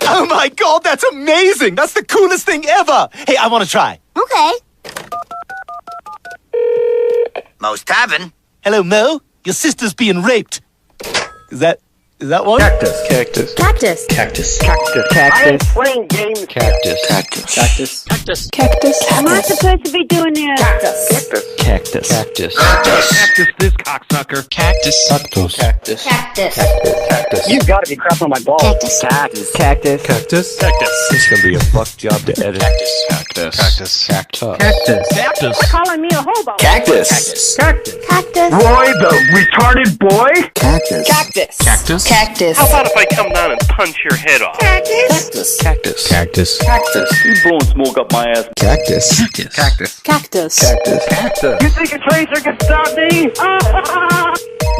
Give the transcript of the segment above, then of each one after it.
Oh my God, that's amazing! That's the coolest thing ever! Hey, I want to try. Okay. Mo's Tavern. Hello, Mo. Your sister's being raped. Is that one? Cactus. Cactus. Cactus. Cactus. I ain't playing games. Cactus. Cactus. Cactus. Cactus. Am I supposed to be doing this? Cactus. Cactus. Cactus. Cactus this cocksucker. Cactus. Cactus. Cactus. Cactus. You gotta be crap on my balls. Cactus. Cactus. Cactus. Cactus. Cactus. It's gonna be a fuck job to edit. Cactus. Cactus. Cactus. Cactus. Cactus. Cactus. Calling me a hobo. Cactus. Cactus. Cactus. Roy, the retarded boy? Cactus. Cactus. Cactus. Cactus. How about if I come down and punch your head off? Cactus. Cactus. Cactus. Cactus. You blowing smoke up my ass. Cactus. Cactus. Cactus. Cactus. Cactus. You think a tracer can stop me?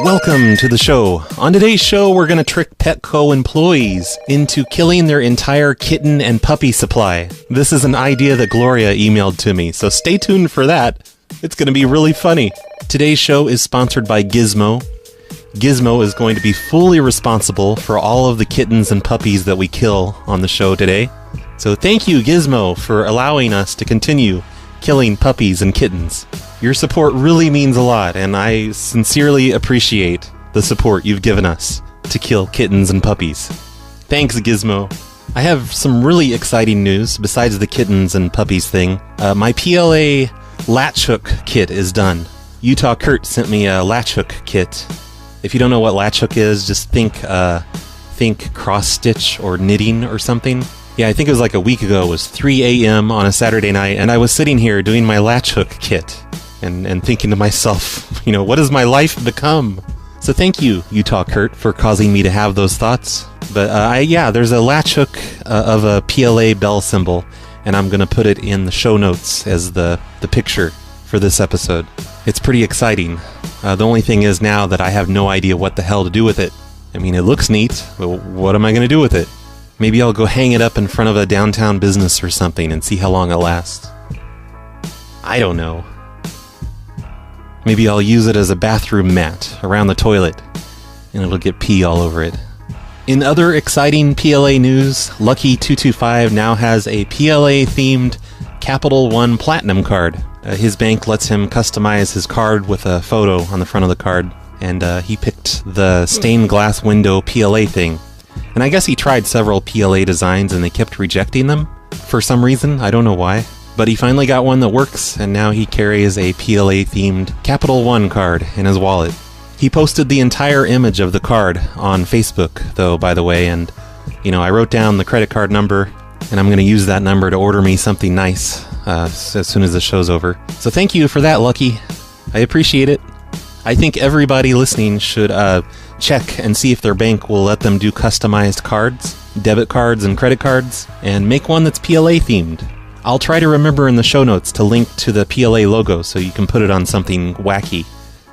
Welcome to the show. On today's show, we're going to trick Petco employees into killing their entire kitten and puppy supply. This is an idea that Gloria emailed to me, so stay tuned for that. It's going to be really funny. Today's show is sponsored by Gizmo. Gizmo is going to be fully responsible for all of the kittens and puppies that we kill on the show today. So thank you, Gizmo, for allowing us to continue killing puppies and kittens. Your support really means a lot, and I sincerely appreciate the support you've given us to kill kittens and puppies. Thanks, Gizmo. I have some really exciting news besides the kittens and puppies thing. My PLA latch hook kit is done. Utah Kurt sent me a latch hook kit. If you don't know what latch hook is, just think cross stitch or knitting or something. Yeah, I think it was like a week ago. It was 3 a.m. on a Saturday night, and I was sitting here doing my latch hook kit and thinking to myself, what has my life become? So thank you, Utah Kurt, for causing me to have those thoughts. But there's a latch hook of a PLA bell symbol, and I'm going to put it in the show notes as the picture for this episode. It's pretty exciting. The only thing is now that I have no idea what the hell to do with it. I mean, it looks neat, but what am I going to do with it? Maybe I'll go hang it up in front of a downtown business or something and see how long it lasts. I don't know. Maybe I'll use it as a bathroom mat around the toilet, and it'll get pee all over it. In other exciting PLA news, Lucky225 now has a PLA-themed Capital One Platinum card. His bank lets him customize his card with a photo on the front of the card, and he picked the stained glass window PLA thing. And I guess he tried several PLA designs and they kept rejecting them for some reason. I don't know why. But he finally got one that works, and now he carries a PLA-themed Capital One card in his wallet. He posted the entire image of the card on Facebook, though, by the way, and, I wrote down the credit card number, and I'm going to use that number to order me something nice as soon as the show's over. So thank you for that, Lucky. I appreciate it. I think everybody listening should check and see if their bank will let them do customized cards, debit cards and credit cards, and make one that's PLA-themed. I'll try to remember in the show notes to link to the PLA logo so you can put it on something wacky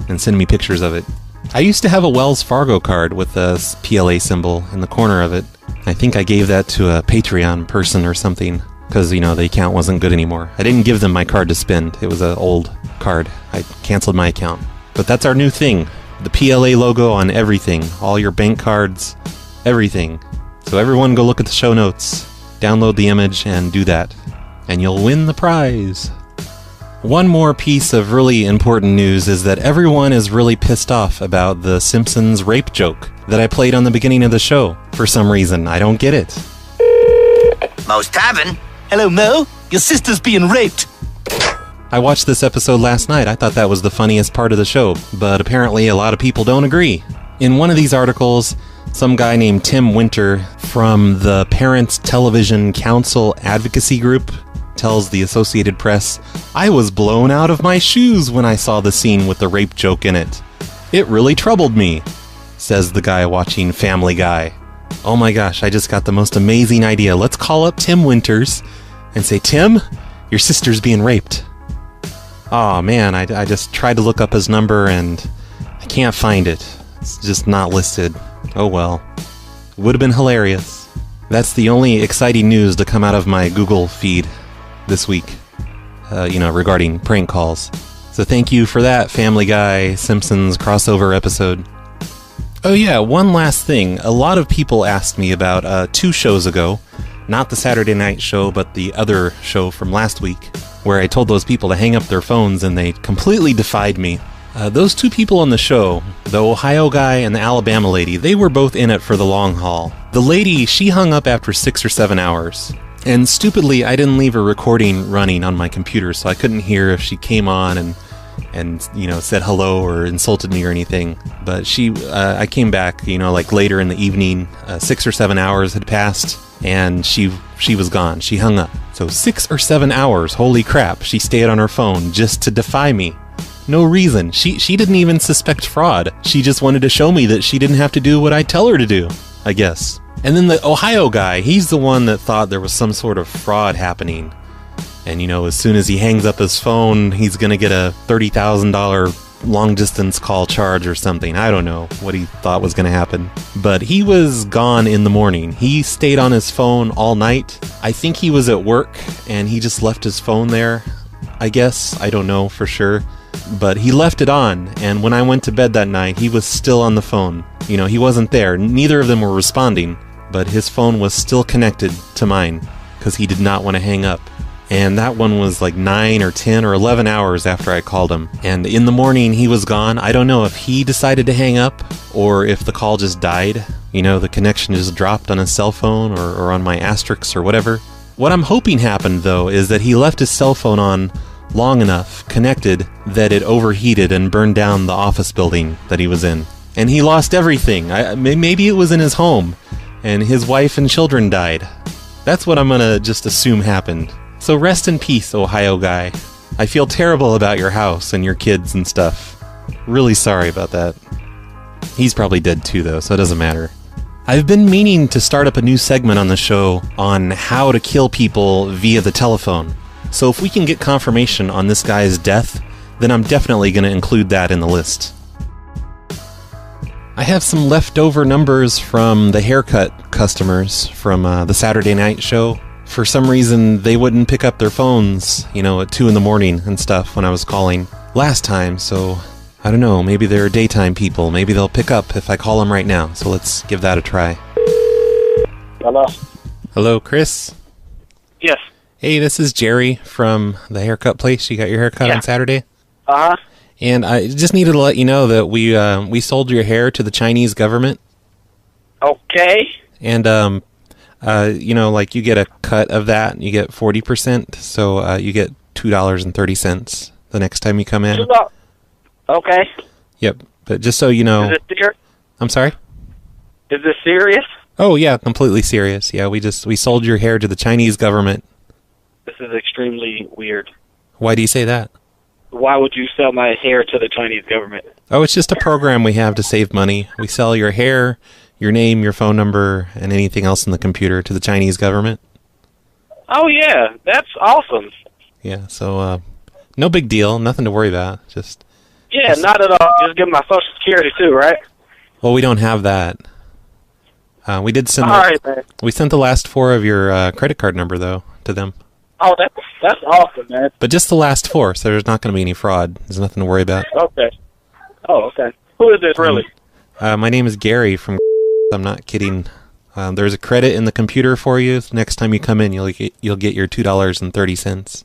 and send me pictures of it. I used to have a Wells Fargo card with a PLA symbol in the corner of it. I think I gave that to a Patreon person or something because, the account wasn't good anymore. I didn't give them my card to spend. It was an old card. I canceled my account. But that's our new thing. The PLA logo on everything. All your bank cards. Everything. So everyone go look at the show notes. Download the image and do that. And you'll win the prize. One more piece of really important news is that everyone is really pissed off about the Simpsons rape joke that I played on the beginning of the show. For some reason, I don't get it. Mo's Tavern. Hello, Mo. Your sister's being raped. I watched this episode last night. I thought that was the funniest part of the show, but apparently a lot of people don't agree. In one of these articles, some guy named Tim Winter from the Parents Television Council Advocacy Group tells the Associated Press, "I was blown out of my shoes when I saw the scene with the rape joke in it. It really troubled me," says the guy watching Family Guy. Oh my gosh, I just got the most amazing idea. Let's call up Tim Winters and say, "Tim, your sister's being raped." Oh man, I just tried to look up his number and I can't find it. It's just not listed. Oh well. Would have been hilarious. That's the only exciting news to come out of my Google feed this week, regarding prank calls. So thank you for that, Family Guy Simpsons crossover episode. Oh yeah, one last thing. A lot of people asked me about 2 shows ago, not the Saturday night show, but the other show from last week, where I told those people to hang up their phones and they completely defied me. Those 2 people on the show, the Ohio guy and the Alabama lady, they were both in it for the long haul. The lady, she hung up after 6 or 7 hours. And stupidly, I didn't leave a recording running on my computer, so I couldn't hear if she came on and said hello or insulted me or anything. But I came back, like later in the evening, 6 or 7 hours had passed, and she was gone. She hung up. So 6 or 7 hours, holy crap, she stayed on her phone just to defy me. No reason. She didn't even suspect fraud. She just wanted to show me that she didn't have to do what I tell her to do, I guess. And then the Ohio guy, he's the one that thought there was some sort of fraud happening. And, as soon as he hangs up his phone, he's going to get a $30,000 long-distance call charge or something. I don't know what he thought was going to happen. But he was gone in the morning. He stayed on his phone all night. I think he was at work, and he just left his phone there, I guess. I don't know for sure. But he left it on, and when I went to bed that night, he was still on the phone. He wasn't there. Neither of them were responding, but his phone was still connected to mine, because he did not want to hang up. And that one was like 9 or 10 or 11 hours after I called him. And in the morning, he was gone. I don't know if he decided to hang up or if the call just died. The connection just dropped on his cell phone or on my Asterix or whatever. What I'm hoping happened, though, is that he left his cell phone on long enough, connected, that it overheated and burned down the office building that he was in. And he lost everything. Maybe it was in his home, and his wife and children died. That's what I'm gonna just assume happened. So rest in peace, Ohio guy. I feel terrible about your house and your kids and stuff. Really sorry about that. He's probably dead too, though, so it doesn't matter. I've been meaning to start up a new segment on the show on how to kill people via the telephone. So if we can get confirmation on this guy's death, then I'm definitely going to include that in the list. I have some leftover numbers from the haircut customers from the Saturday night show. For some reason, they wouldn't pick up their phones, at 2 in the morning and stuff when I was calling last time, so I don't know, maybe they're daytime people. Maybe they'll pick up if I call them right now, so let's give that a try. Hello? Hello, Chris? Yes. Hey, this is Jerry from the haircut place. You got your haircut on Saturday? Uh-huh. And I just needed to let you know that we sold your hair to the Chinese government. Okay. And, you get a cut of that. You get 40%, so you get $2.30 the next time you come in. Okay. Yep, but just so you know... Is it serious? I'm sorry? Is this serious? Oh, yeah, completely serious. Yeah, we sold your hair to the Chinese government. This is extremely weird. Why do you say that? Why would you sell my hair to the Chinese government? Oh, it's just a program we have to save money. We sell your hair, your name, your phone number, and anything else in the computer to the Chinese government. Oh, yeah. That's awesome. Yeah, so no big deal. Nothing to worry about. Yeah, not at all. Just give my Social Security, too, right? Well, we don't have that. We did send... All right, man. We sent the last 4 of your credit card number, though, to them. Oh, that's awesome, man. But just the last 4, so there's not going to be any fraud. There's nothing to worry about. Okay. Oh, okay. Who is this, really? My name is Gary from... I'm not kidding. There's a credit in the computer for you. Next time you come in, you'll get your $2.30.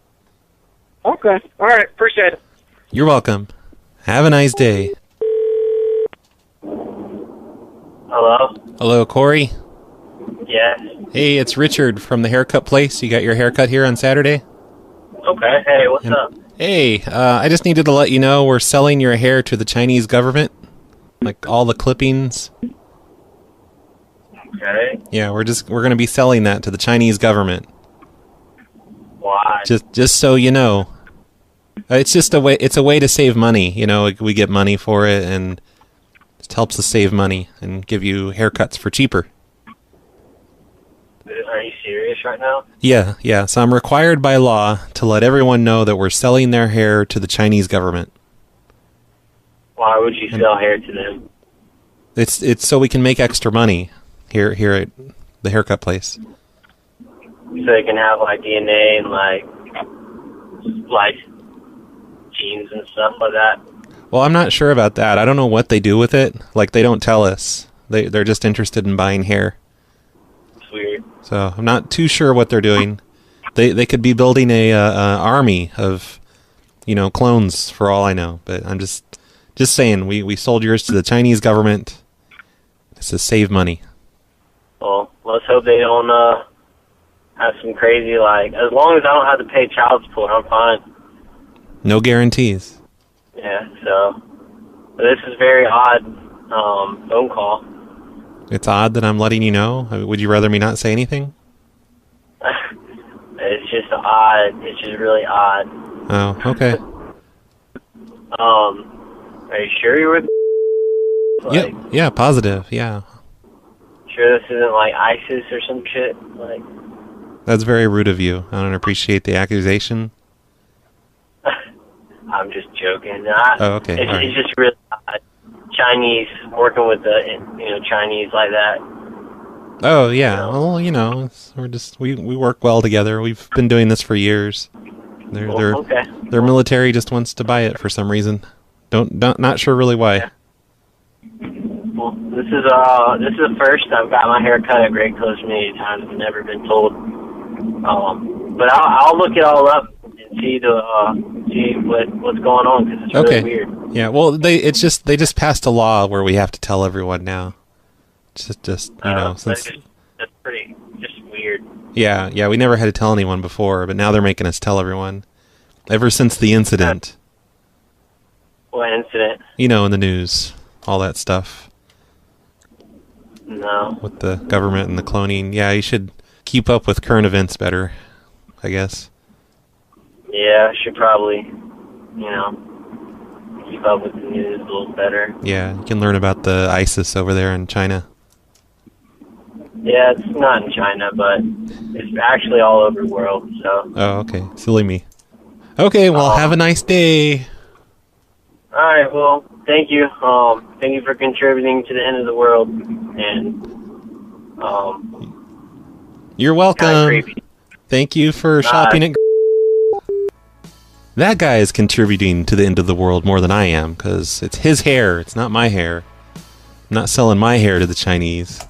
Okay. All right. Appreciate it. You're welcome. Have a nice day. Hello? Hello, Corey. Yes. Hey, it's Richard from the haircut place. You got your haircut here on Saturday? Okay. Hey, what's up? Hey, I just needed to let you know we're selling your hair to the Chinese government. Like all the clippings. Okay. Yeah, we're going to be selling that to the Chinese government. Why? Just so you know. It's just a way to save money, we get money for it and it helps us save money and give you haircuts for cheaper. Are you serious right now? Yeah. So I'm required by law to let everyone know that we're selling their hair to the Chinese government. Why would you sell hair to them? It's so we can make extra money here at the haircut place. So they can have like DNA and like genes and stuff like that. Well, I'm not sure about that. I don't know what they do with it. Like, they don't tell us. They're just interested in buying hair. It's weird. So I'm not too sure what they're doing. They could be building a army of, clones for all I know. But I'm just saying, we sold yours to the Chinese government. It's to save money. Well, let's hope they don't have some crazy, as long as I don't have to pay child support, I'm fine. No guarantees. Yeah, so this is very odd phone call. It's odd that I'm letting you know. Would you rather me not say anything? It's just odd. It's just really odd. Oh, okay. Are you sure you're with? Yep. Yeah, positive. Yeah. Sure this isn't ISIS or some shit? That's very rude of you. I don't appreciate the accusation. I'm just joking. Oh, okay. It's just really odd. Chinese, working with the Chinese like that. Oh, yeah. Well, we work well together. We've been doing this for years. Okay. Their military just wants to buy it for some reason. Not sure really why. Well, this is the first I've got my hair cut at Great Clips many times. I've never been told. But I'll look it all up and see what's going on, because it's really weird. Yeah. Well, they just passed a law where we have to tell everyone now. Since that's pretty just weird. Yeah. We never had to tell anyone before, but now they're making us tell everyone. Ever since the incident. What incident? In the news, all that stuff. No. With the government and the cloning. Yeah, you should keep up with current events better, I guess. Yeah, I should probably, keep up with the news a little better. Yeah, you can learn about the ISIS over there in China. Yeah, it's not in China, but it's actually all over the world, so. Oh, okay. Silly me. Okay, well, have a nice day. All right, well, thank you. Thank you for contributing to the end of the world, and you're welcome. Thank you for shopping at. That guy is contributing to the end of the world more than I am, because it's his hair. It's not my hair. I'm not selling my hair to the Chinese.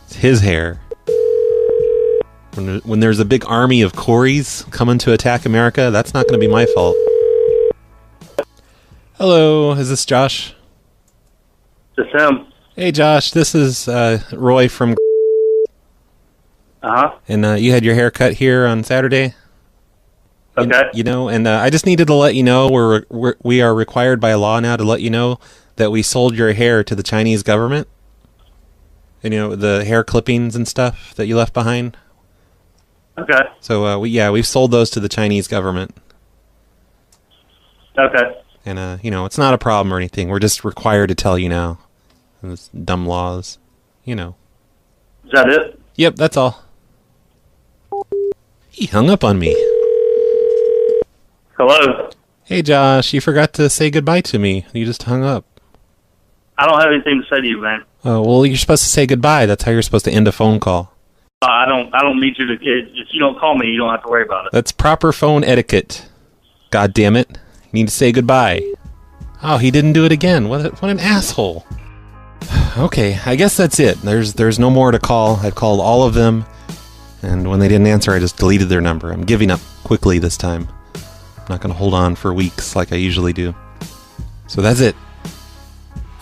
It's his hair. When there's a big army of Corys coming to attack America, that's not going to be my fault. Hello, is this Josh? This him. Hey, Josh, this is Roy from... Uh-huh. And you had your hair cut here on Saturday? Okay. And I just needed to let you know we are required by law now to let you know that we sold your hair to the Chinese government. And, the hair clippings and stuff that you left behind. Okay. So, we've sold those to the Chinese government. Okay. And, it's not a problem or anything. We're just required to tell you now. Those dumb laws. Is that it? Yep, that's all. He hung up on me. Hello? Hey, Josh, you forgot to say goodbye to me. You just hung up. I don't have anything to say to you, man. Oh, well, you're supposed to say goodbye. That's how you're supposed to end a phone call. I don't need you to... If you don't call me, you don't have to worry about it. That's proper phone etiquette. God damn it. You need to say goodbye. Oh, he didn't do it again. What an asshole. Okay, I guess that's it. There's no more to call. I've called all of them, and when they didn't answer, I just deleted their number. I'm giving up quickly this time. I'm not going to hold on for weeks like I usually do. So that's it.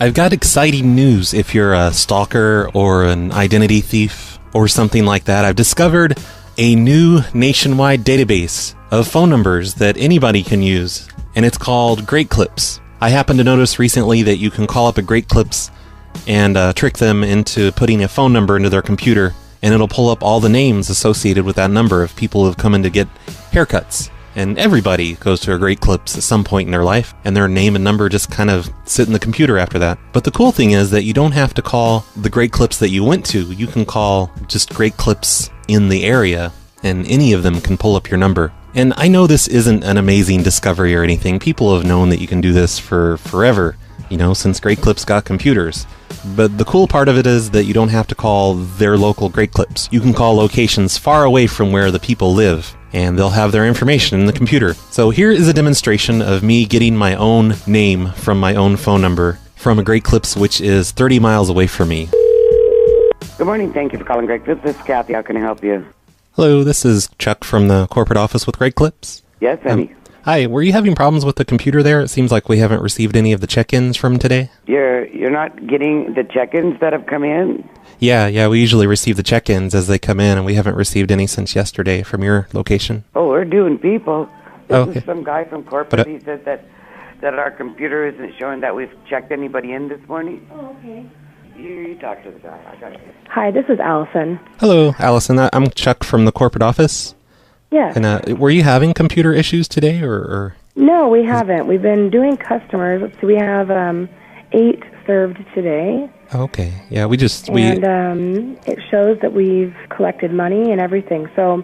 I've got exciting news if you're a stalker or an identity thief or something like that. I've discovered a new nationwide database of phone numbers that anybody can use, and it's called Great Clips. I happened to notice recently that you can call up a Great Clips and trick them into putting a phone number into their computer, and it'll pull up all the names associated with that number of people who have come in to get haircuts. And everybody goes to a Great Clips at some point in their life, and their name and number just kind of sit in the computer after that. But the cool thing is that you don't have to call the Great Clips that you went to. You can call just Great Clips in the area, and any of them can pull up your number. And I know this isn't an amazing discovery or anything. People have known that you can do this for forever, since Great Clips got computers. But the cool part of it is that you don't have to call their local Great Clips. You can call locations far away from where the people live. and they'll have their information in the computer. So here is a demonstration of me getting my own name from my own phone number from a Great Clips, which is 30 miles away from me. Good morning. Thank you for calling Great Clips. This is Kathy. How can I help you? Hello, this is Chuck from the corporate office with Great Clips. Yes, Eddie. Hi, were you having problems with the computer there? It seems like we haven't received any of the check-ins from today. You're not getting the check-ins that have come in? Yeah, we usually receive the check-ins as they come in, and we haven't received any since yesterday from your location. Oh, we're doing people. This Okay. is some guy from corporate. He said that our computer isn't showing that we've checked anybody in this morning. Oh, okay. You talk to the guy. I got it. Hi, this is Allison. Hello, Allison. I'm Chuck from the corporate office. Yes. And were you having computer issues today, or? No, we haven't. We've been doing customers. So we have 8 served today. Okay. Yeah, we And it shows that we've collected money and everything. So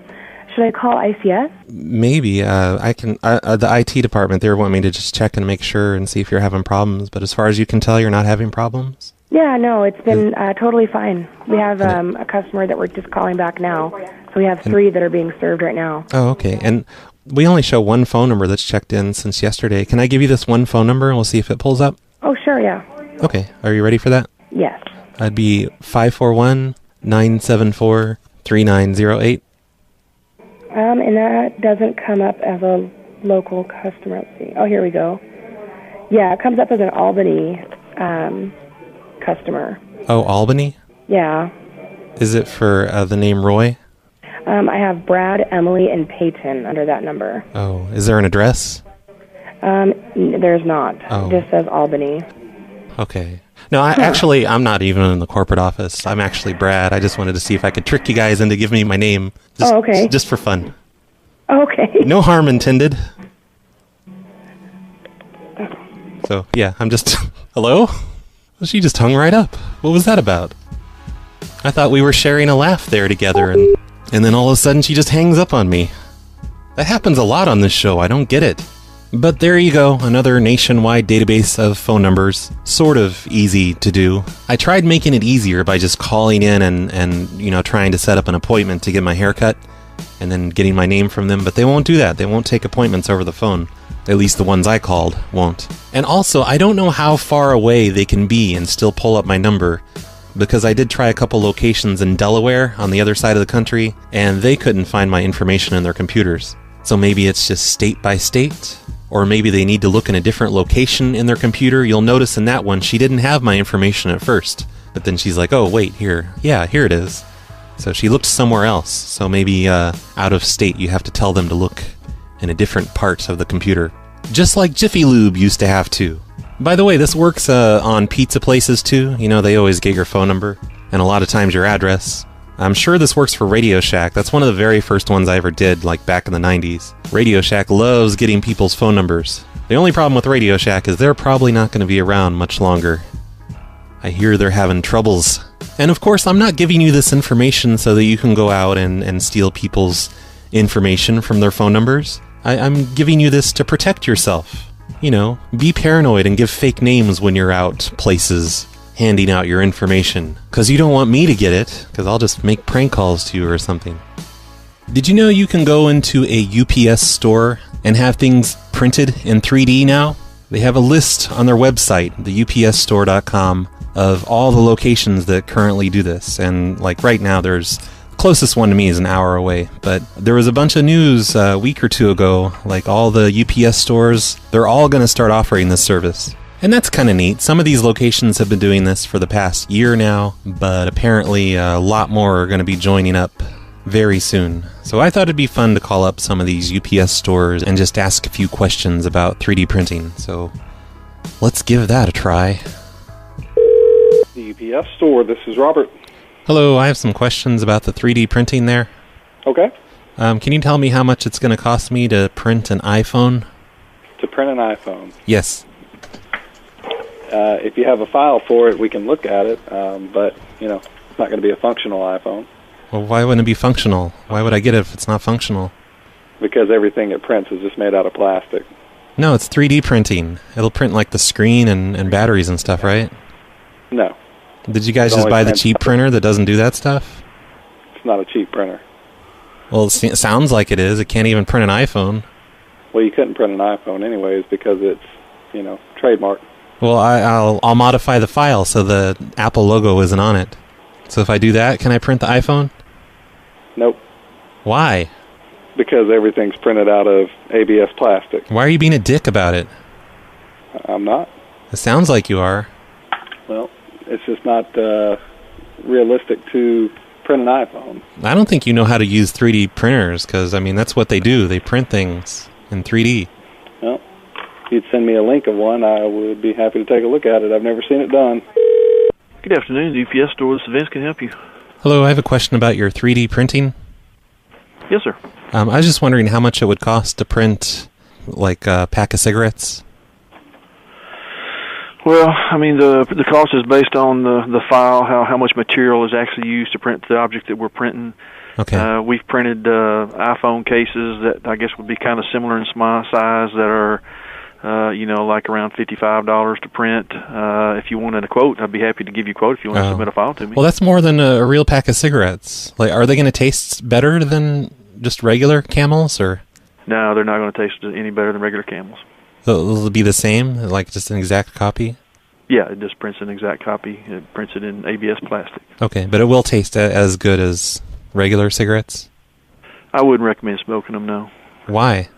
should I call ICS? Maybe. I can. The IT department, they want me to just check and make sure and see if you're having problems. But as far as you can tell, you're not having problems? Yeah, no, it's been totally fine. We have a customer that we're just calling back now. So we have 3 that are being served right now. Oh, okay. And we only show one phone number that's checked in since yesterday. Can I give you this one phone number and we'll see if it pulls up? Oh, sure, yeah. Okay. Are you ready for that? Yes. I'd be 541-974-3908. And that doesn't come up as a local customer. Let's see. Oh, here we go. Yeah, it comes up as an Albany customer. Oh, Albany? Yeah. Is it for the name Roy? I have Brad, Emily, and Peyton under that number. Oh, is there an address? There's not. Oh. It just says Albany. Okay. No, I'm not even in the corporate office. I'm actually Brad. I just wanted to see if I could trick you guys into giving me my name. Okay. Just for fun. Okay. No harm intended. So, yeah, I'm just... Hello? Well, she just hung right up. What was that about? I thought we were sharing a laugh there together, and then all of a sudden she just hangs up on me. That happens a lot on this show. I don't get it. But there you go, another nationwide database of phone numbers. Sort of easy to do. I tried making it easier by just calling in and trying to set up an appointment to get my hair cut, and then getting my name from them, but they won't do that. They won't take appointments over the phone. At least the ones I called won't. And also, I don't know how far away they can be and still pull up my number, because I did try a couple locations in Delaware on the other side of the country, and they couldn't find my information in their computers. So maybe it's just state by state, or maybe they need to look in a different location in their computer. You'll notice in that one, she didn't have my information at first, but then she's like, oh wait, here it is. So she looked somewhere else. So maybe out of state, you have to tell them to look in a different part of the computer. Just like Jiffy Lube used to have to. By the way, this works on pizza places too. You know, they always get your phone number, and a lot of times your address. I'm sure this works for Radio Shack. That's one of the very first ones I ever did, like back in the 90s. Radio Shack loves getting people's phone numbers. The only problem with Radio Shack is they're probably not going to be around much longer. I hear they're having troubles. And of course, I'm not giving you this information so that you can go out and steal people's information from their phone numbers. I'm giving you this to protect yourself. You know, be paranoid and give fake names when you're out places handing out your information. Because you don't want me to get it, because I'll just make prank calls to you or something. Did you know you can go into a UPS store and have things printed in 3D now? They have a list on their website, theupsstore.com, of all the locations that currently do this. And like right now, the closest one to me is an hour away. But there was a bunch of news a week or two ago, like all the UPS stores, they're all going to start offering this service. And that's kind of neat. Some of these locations have been doing this for the past year now, but apparently a lot more are going to be joining up very soon. So I thought it'd be fun to call up some of these UPS stores and just ask a few questions about 3D printing. So let's give that a try. The UPS store, this is Robert. Hello, I have some questions about the 3D printing there. Okay. Can you tell me how much it's going to cost me to print an iPhone? To print an iPhone? Yes. If you have a file for it, we can look at it, but, you know, it's not going to be a functional iPhone. Well, why wouldn't it be functional? Why would I get it if it's not functional? Because everything it prints is just made out of plastic. No, it's 3D printing. It'll print like the screen and batteries and stuff, right? No. Did you guys just buy the cheap printer that doesn't do that stuff? It's not a cheap printer. Well, it sounds like it is. It can't even print an iPhone. Well, you couldn't print an iPhone anyways because it's, trademark. Well, I'll modify the file so the Apple logo isn't on it. So if I do that, can I print the iPhone? Nope. Why? Because everything's printed out of ABS plastic. Why are you being a dick about it? I'm not. It sounds like you are. Well, it's just not realistic to print an iPhone. I don't think you know how to use 3D printers because, that's what they do. They print things in 3D. Well, if you'd send me a link of one, I would be happy to take a look at it. I've never seen it done. Good afternoon, the UPS store. This is Vince. Can I help you? Hello, I have a question about your 3D printing. Yes, sir. I was just wondering how much it would cost to print, like, a pack of cigarettes. Well, the cost is based on the file, how much material is actually used to print the object that we're printing. Okay. We've printed iPhone cases that I guess would be kind of similar in size that are, like around $55 to print. If you wanted a quote, I'd be happy to give you a quote if you want to submit a file to me. Well, that's more than a real pack of cigarettes. Like, are they going to taste better than just regular Camels, or? No, they're not going to taste any better than regular Camels. So it'll be the same, like just an exact copy? Yeah, it just prints an exact copy. It prints it in ABS plastic. Okay, but it will taste as good as regular cigarettes? I wouldn't recommend smoking them, no. Why?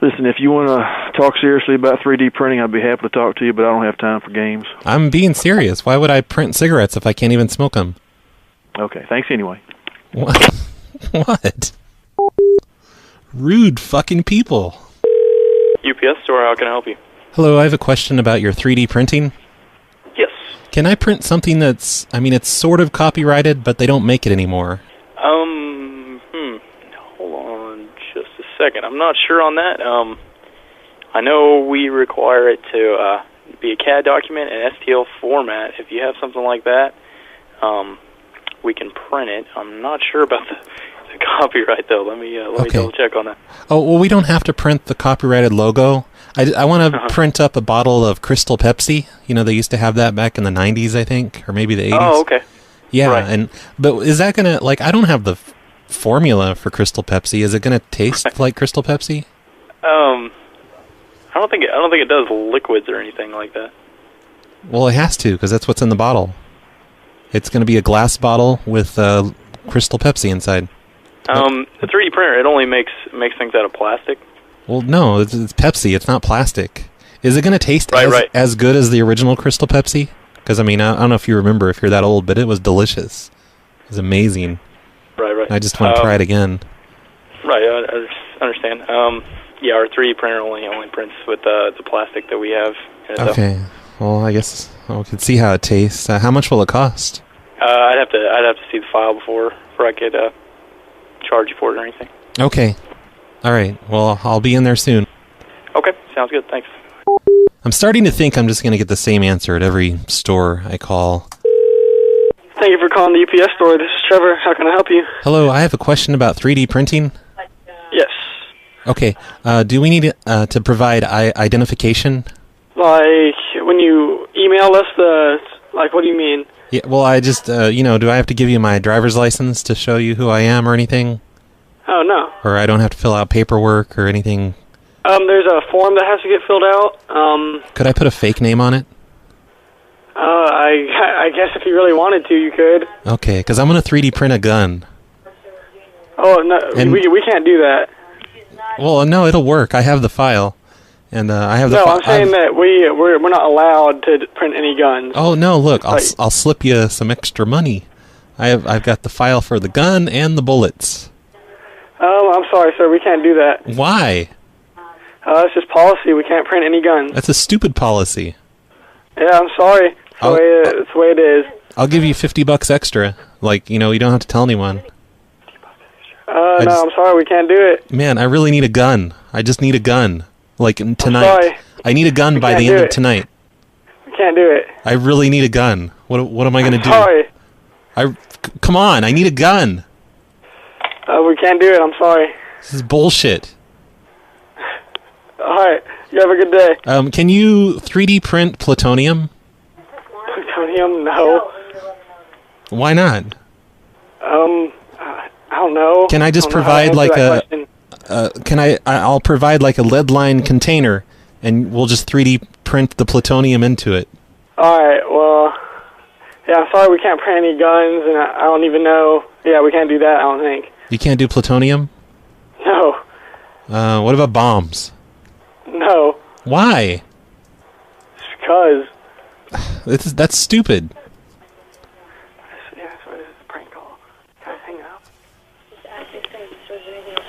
Listen, if you want to talk seriously about 3D printing, I'd be happy to talk to you, but I don't have time for games. I'm being serious. Why would I print cigarettes if I can't even smoke them? Okay, thanks anyway. What? What? Rude fucking people. UPS store, how can I help you? Hello, I have a question about your 3D printing. Yes. Can I print something that's, it's sort of copyrighted, but they don't make it anymore? Hold on just a second. I'm not sure on that. I know we require it to be a CAD document and STL format. If you have something like that, we can print it. I'm not sure about the copyright, though. Let me double check on that. Oh, well, we don't have to print the copyrighted logo. I want to print up a bottle of Crystal Pepsi. They used to have that back in the 90s, I think, or maybe the 80s. Oh, okay. Yeah, right. But is that going to, I don't have the formula for Crystal Pepsi. Is it going to taste like Crystal Pepsi? I don't think it does liquids or anything like that. Well, it has to, because that's what's in the bottle. It's going to be a glass bottle with Crystal Pepsi inside. The 3D printer, it only makes things out of plastic. Well, no, it's Pepsi. It's not plastic. Is it going to taste as good as the original Crystal Pepsi? Because, I don't know if you remember, if you're that old, but it was delicious. It was amazing. Right. I just want to try it again. Right, I understand. Yeah, our 3D printer only prints with the plastic that we have in it. Okay. Well, I guess we can see how it tastes. How much will it cost? I'd have to see the file before I could charge you for it or anything. Okay. All right. Well, I'll be in there soon. Okay, sounds good. Thanks. I'm starting to think I'm just going to get the same answer at every store I call. Thank you for calling the UPS store. This is Trevor. How can I help you? Hello, I have a question about 3D printing. Yes. Okay. Do we need to provide identification? Like, when you email us what do you mean? Yeah, well, I just, do I have to give you my driver's license to show you who I am or anything? Oh, no. Or I don't have to fill out paperwork or anything? There's a form that has to get filled out. Could I put a fake name on it? I guess if you really wanted to, you could. Okay, because I'm going to 3D print a gun. Oh, no, we can't do that. Well, no, it'll work. I have the file. And I have the No, I'm saying that we're not allowed to print any guns. Oh, no, look, I'll slip you some extra money. I've got the file for the gun and the bullets. I'm sorry, sir. We can't do that. Why? It's just policy. We can't print any guns. That's a stupid policy. Yeah, I'm sorry. It's the way it is. I'll give you $50 extra. You don't have to tell anyone. No, I'm sorry. We can't do it. Man, I really need a gun. I just need a gun. Tonight. I'm sorry. I need a gun by the end of tonight. We can't do it. I really need a gun. What am I going to do? Sorry. Come on, I need a gun. We can't do it. I'm sorry. This is bullshit. All right. You have a good day. Can you 3D print plutonium? Plutonium? No. Why not? I don't know. Can I just I don't know how to provide answer that question. I'll provide like a lead line container, and we'll just 3D print the plutonium into it. All right. Well, yeah. I'm sorry we can't print any guns, and I don't even know. Yeah, we can't do that. I don't think. You can't do plutonium? No. What about bombs? No. Why? Because. That's stupid. Yeah, that's what it is. It's a prank call. Guys, hang up.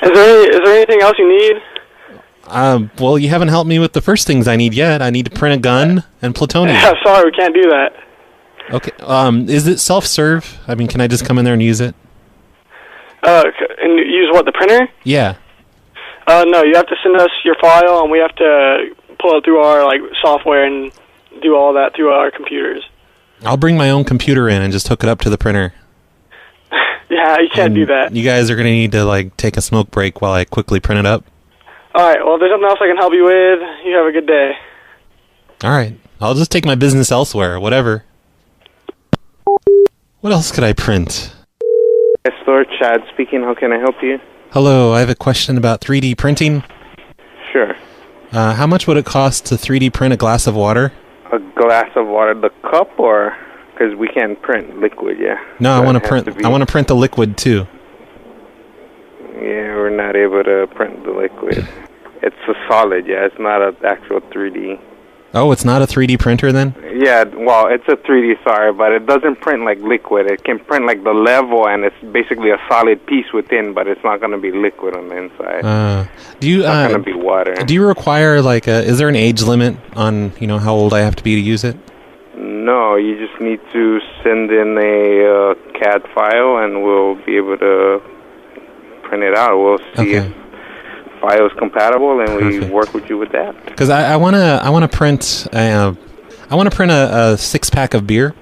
Is there anything else you need? Well, you haven't helped me with the first things I need yet. I need to print a gun and plutonium. Yeah, sorry, we can't do that. Okay. Is it self-serve? I mean, can I just come in there and use it? And use what, the printer? Yeah. No, you have to send us your file, and we have to pull it through our software and do all that through our computers. I'll bring my own computer in and just hook it up to the printer. Yeah, you can't do that. You guys are going to need to take a smoke break while I quickly print it up. All right, well, if there's something else I can help you with, you have a good day. All right. I'll just take my business elsewhere, whatever. What else could I print? Store, Chad speaking. How can I help you? Hello, I have a question about 3D printing. Sure. How much would it cost to 3D print a glass of water? A glass of water, the cup, or because we can't print liquid, yeah. No, I want to print. I want to print the liquid too. Yeah, we're not able to print the liquid. It's a solid, yeah. It's not an actual 3D. Oh, it's not a 3D printer then? Yeah, well, it's a 3D, sorry, but it doesn't print like liquid. It can print like the level, and it's basically a solid piece within, but it's not going to be liquid on the inside. Do you? It's not going to be water. Do you require is there an age limit on how old I have to be to use it? No, you just need to send in a CAD file, and we'll be able to print it out. We'll see if file is compatible, and we work with you with that. Because I want to print a 6-pack of beer.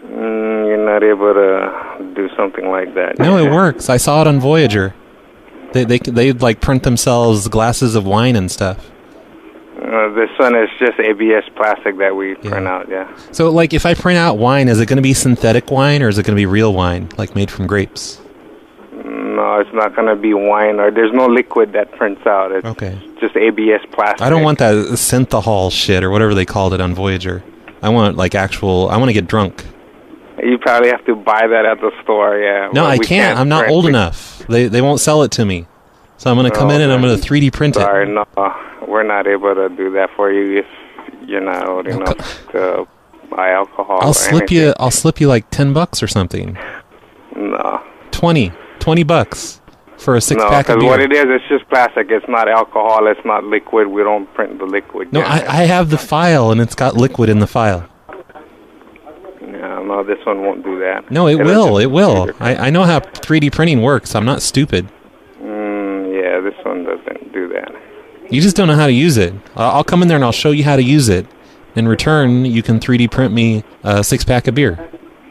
You're not able to do something like that. No, it works. I saw it on Voyager. They print themselves glasses of wine and stuff. This one is just ABS plastic that we print out, yeah. So, if I print out wine, is it going to be synthetic wine, or is it going to be real wine, made from grapes? No, it's not going to be wine, or there's no liquid that prints out. It's just ABS plastic. I don't want that synthahol shit, or whatever they called it on Voyager. I want, I want to get drunk. You probably have to buy that at the store, yeah. No, I can't. I'm not old enough. They won't sell it to me. So I'm going to come in and I'm going to 3D print it. Sorry, no. We're not able to do that for you if you're not old enough to buy alcohol. I'll slip you like $10 or something. No. $20 for a 6-pack of beer. No, because what it is, it's just plastic. It's not alcohol. It's not liquid. We don't print the liquid. No, I have the file, and it's got liquid in the file. No, this one won't do that. No, it will. It will. I know how 3D printing works. I'm not stupid. Yeah, this one doesn't do that. You just don't know how to use it. I'll come in there and I'll show you how to use it. In return, you can 3D print me a 6-pack of beer.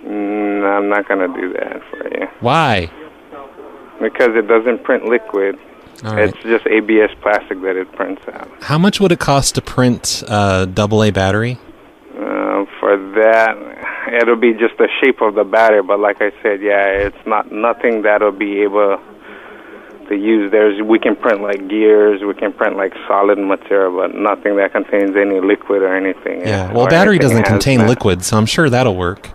No, I'm not going to do that for you. Why? Because it doesn't print liquid. Right. It's just ABS plastic that it prints out. How much would it cost to print a AA battery? For that, it'll be just the shape of the battery. But like I said, it's nothing that'll be able to use. We can print like gears, we can print like solid material, but nothing that contains any liquid or anything. Yeah, well, battery doesn't contain liquid, so I'm sure that'll work.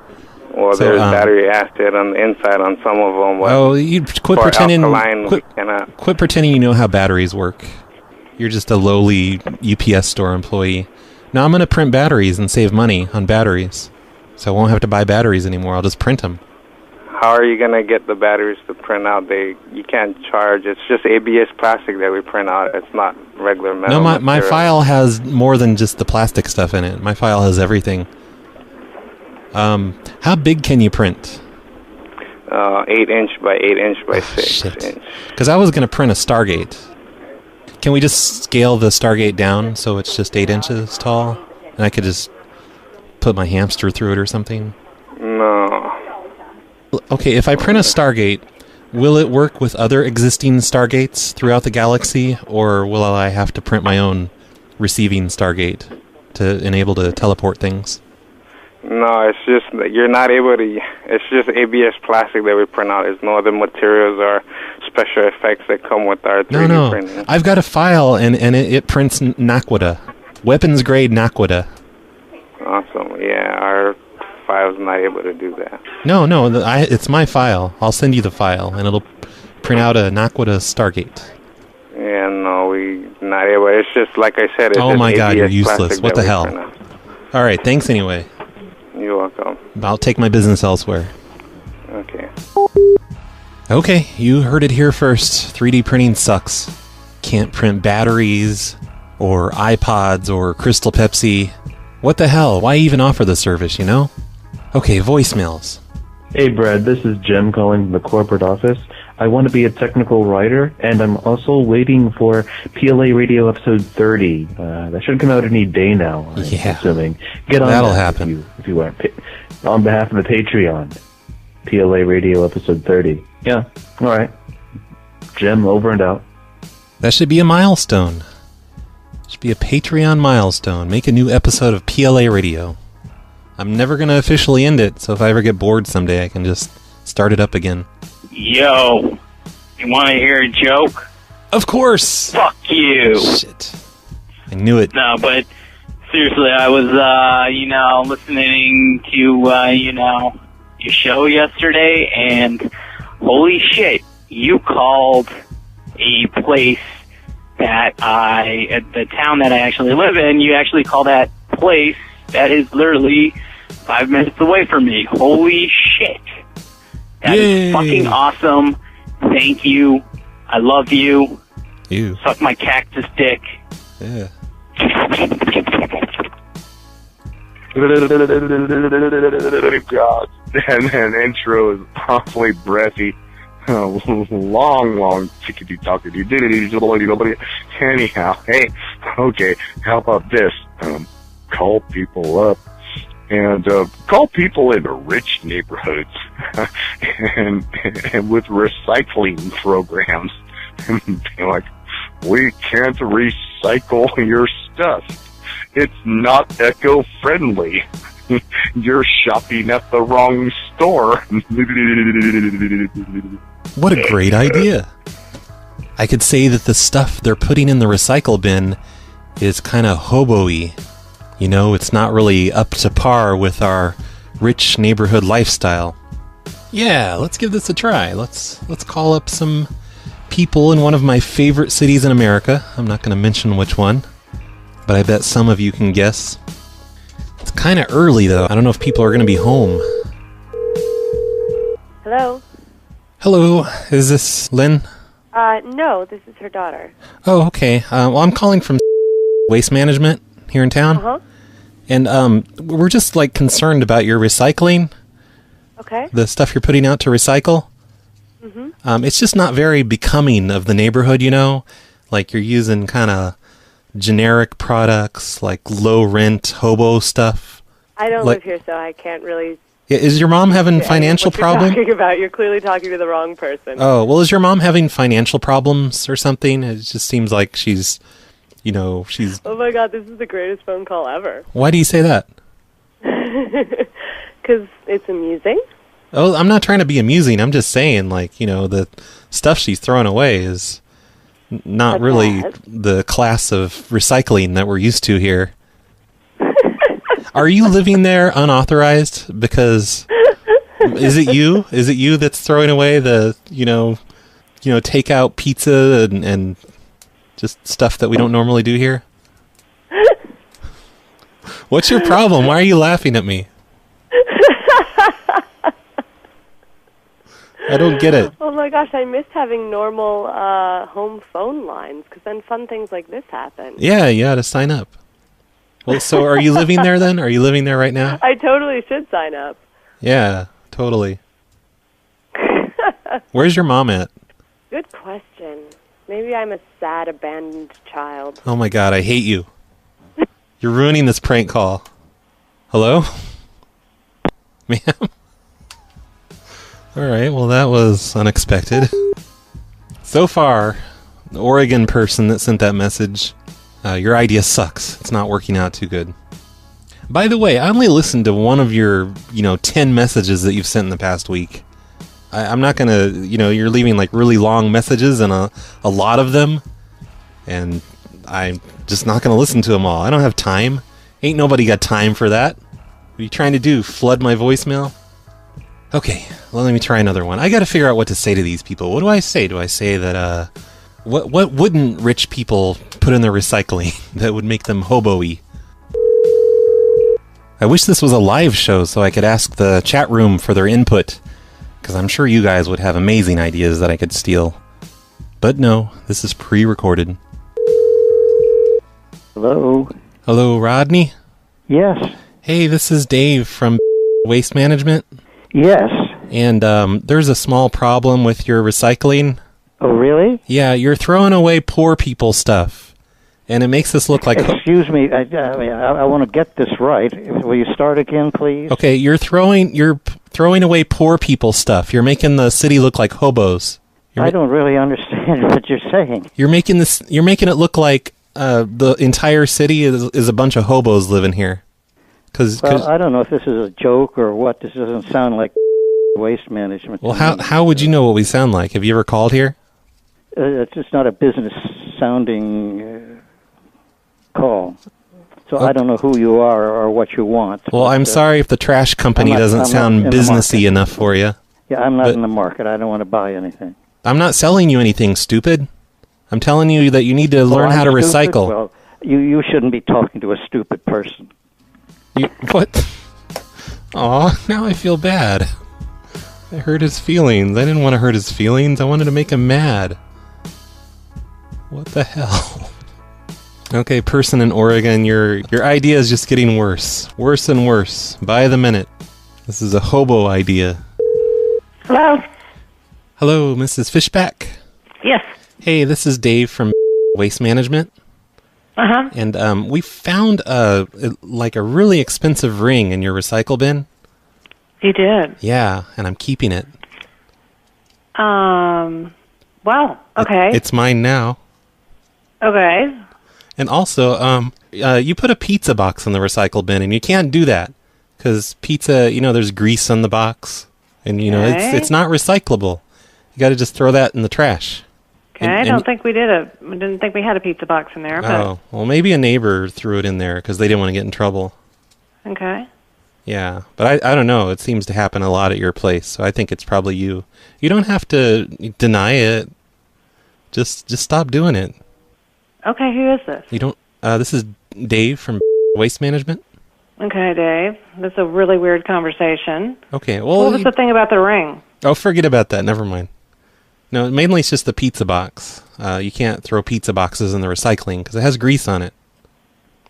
Well, there's battery acid on the inside on some of them. Oh, you quit pretending. Alkaline, quit pretending you know how batteries work. You're just a lowly UPS store employee. Now I'm going to print batteries and save money on batteries, so I won't have to buy batteries anymore. I'll just print them. How are you going to get the batteries to print out? You can't charge. It's just ABS plastic that we print out. It's not regular metal. No, my file has more than just the plastic stuff in it. My file has everything. How big can you print? 8-inch by 8-inch by 6-inch. Because I was going to print a Stargate. Can we just scale the Stargate down so it's just 8 inches tall? And I could just put my hamster through it or something? No. Okay, if I print a Stargate, will it work with other existing Stargates throughout the galaxy, or will I have to print my own receiving Stargate to enable to teleport things? No, it's just that you're not able to. It's just ABS plastic that we print out. There's no other materials or special effects that come with our 3D printing. I've got a file, and it prints Naquita. Weapons grade Naquita. Awesome. Yeah, our file's not able to do that. No, it's my file. I'll send you the file, and it'll print out a Naquita Stargate. Yeah, no, we not able. It's just like I said. It's Oh just my God, you're ABS useless. plastic What that the we hell? print out. All right, thanks anyway. You're welcome. I'll take my business elsewhere. Okay. Okay, you heard it here first. 3D printing sucks. Can't print batteries, or iPods, or Crystal Pepsi. What the hell? Why even offer the service, you know? Okay, voicemails. Hey Brad, this is Jim calling from the corporate office. I want to be a technical writer, and I'm also waiting for PLA Radio episode 30. That should come out any day now, I'm assuming. Get on That'll that happen. if you want. On behalf of the Patreon, PLA Radio episode 30. Yeah, alright. Jim, over and out. That should be a milestone. Should be a Patreon milestone. Make a new episode of PLA Radio. I'm never going to officially end it, so if I ever get bored someday, I can just start it up again. Yo, you want to hear a joke? Of course! Fuck you! Shit. I knew it. No, but seriously, I was, listening to, your show yesterday, and holy shit, you called a place that the town that I actually live in, you actually call that place that is literally 5 minutes away from me. Holy shit. That is fucking awesome. Thank you. I love you. You. Suck my cactus dick. Yeah. God, that intro is awfully breathy. Long tickety talkety. Anyhow, hey, okay, how about this? Call people up and call people in rich neighborhoods and with recycling programs and be like, we can't recycle your stuff. It's not eco-friendly. You're shopping at the wrong store. What a great idea. I could say that the stuff they're putting in the recycle bin is kind of hobo-y. You know, it's not really up to par with our rich neighborhood lifestyle. Yeah, let's give this a try. Let's call up some people in one of my favorite cities in America. I'm not going to mention which one, but I bet some of you can guess. It's kind of early, though. I don't know if people are going to be home. Hello? Hello, is this Lynn? No, this is her daughter. Oh, okay. Well, I'm calling from Waste Management here in town. Uh-huh. And we're just, like, concerned about your recycling. Okay. The stuff you're putting out to recycle. Mm-hmm. It's just not very becoming of the neighborhood, you know? Like, you're using kind of generic products, like low-rent hobo stuff. I don't Like- live here, so I can't really... Yeah, is your mom having Yeah, financial what problem? You're talking about. You're clearly talking to the wrong person. Oh, well, is your mom having financial problems or something? It just seems like she's, you know, she's... Oh my god, this is the greatest phone call ever. Why do you say that? Because it's amusing. Oh, I'm not trying to be amusing. I'm just saying, like, you know, the stuff she's throwing away is not That's really bad. the class of recycling that we're used to here. Are you living there unauthorized? Because is it you? Is it you that's throwing away the, you know, takeout pizza and just stuff that we don't normally do here? What's your problem? Why are you laughing at me? I don't get it. Oh my gosh, I missed having normal home phone lines, because then fun things like this happen. Yeah, you ought to sign up. Well, so are you living there then? Are you living there right now? I totally should sign up. Yeah, totally. Where's your mom at? Good question. Maybe I'm a sad, abandoned child. Oh my god, I hate you. You're ruining this prank call. Hello? Ma'am? Alright, well that was unexpected. So far, the Oregon person that sent that message, your idea sucks. It's not working out too good. By the way, I only listened to one of your, 10 messages that you've sent in the past week. I'm not going to, you're leaving like really long messages and a lot of them. And I'm just not going to listen to them all. I don't have time. Ain't nobody got time for that. What are you trying to do? Flood my voicemail? Okay, well, let me try another one. I got to figure out what to say to these people. What do I say? Do I say that, what wouldn't rich people put in their recycling that would make them hobo-y? I wish this was a live show so I could ask the chat room for their input, because I'm sure you guys would have amazing ideas that I could steal. But no, this is pre-recorded. Hello? Hello, Rodney? Yes. Hey, this is Dave from Waste Management. Yes. And there's a small problem with your recycling. Oh, really? Yeah, you're throwing away poor people stuff. And it makes us look like... Excuse me, I want to get this right. Will you start again, please? Okay, you're throwing away poor people stuff. You're making the city look like hobos. I don't really understand what you're saying. You're making it look like the entire city is a bunch of hobos living here. Well, I don't know if this is a joke or what. This doesn't sound like waste management. Well, how would you know what we sound like? Have you ever called here? It's just not a business-sounding call. So I don't know who you are or what you want. Well, I'm sorry if the trash company doesn't sound businessy enough for you. Yeah, I'm not in the market. I don't want to buy anything. I'm not selling you anything, stupid. I'm telling you that you need to learn how to recycle. Well, you shouldn't be talking to a stupid person. What? Aw, now I feel bad. I hurt his feelings. I didn't want to hurt his feelings. I wanted to make him mad. What the hell? Okay, person in Oregon, your idea is just getting worse. Worse and worse. By the minute. This is a hobo idea. Hello? Hello, Mrs. Fishback? Yes. Hey, this is Dave from Waste Management. Uh-huh. And we found a really expensive ring in your recycle bin. You did? Yeah, and I'm keeping it. Well, okay. It's mine now. Okay. And also, you put a pizza box in the recycle bin, and you can't do that. Because pizza, there's grease on the box. And, it's not recyclable. You got to just throw that in the trash. Okay, I didn't think we had a pizza box in there. But oh, well, maybe a neighbor threw it in there because they didn't want to get in trouble. Okay. Yeah, but I don't know. It seems to happen a lot at your place, so I think it's probably you. You don't have to deny it. Just stop doing it. Okay, who is this? You don't. This is Dave from Waste Management. Okay, Dave. That's a really weird conversation. Okay, well... What was the thing about the ring? Oh, forget about that. Never mind. No, mainly it's just the pizza box. You can't throw pizza boxes in the recycling because it has grease on it.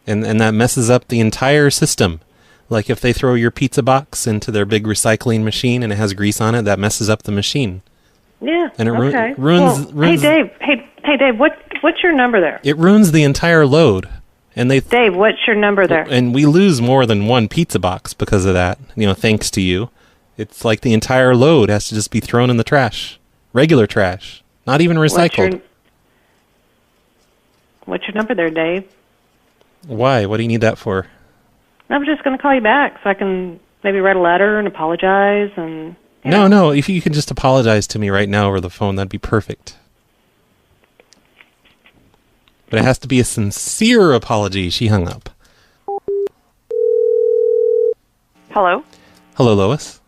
And that messes up the entire system. Like if they throw your pizza box into their big recycling machine and it has grease on it, that messes up the machine. Yeah, and it okay. ruins... Hey, Dave, what's your number there? It ruins the entire load. And Dave, what's your number there? And we lose more than one pizza box because of that, thanks to you. It's like the entire load has to just be thrown in the trash. Regular trash. Not even recycled. What's your number there, Dave? Why? What do you need that for? I'm just going to call you back so I can maybe write a letter and apologize and... No, if you could just apologize to me right now over the phone, that'd be perfect. But it has to be a sincere apology. She hung up. Hello? Hello, Lois.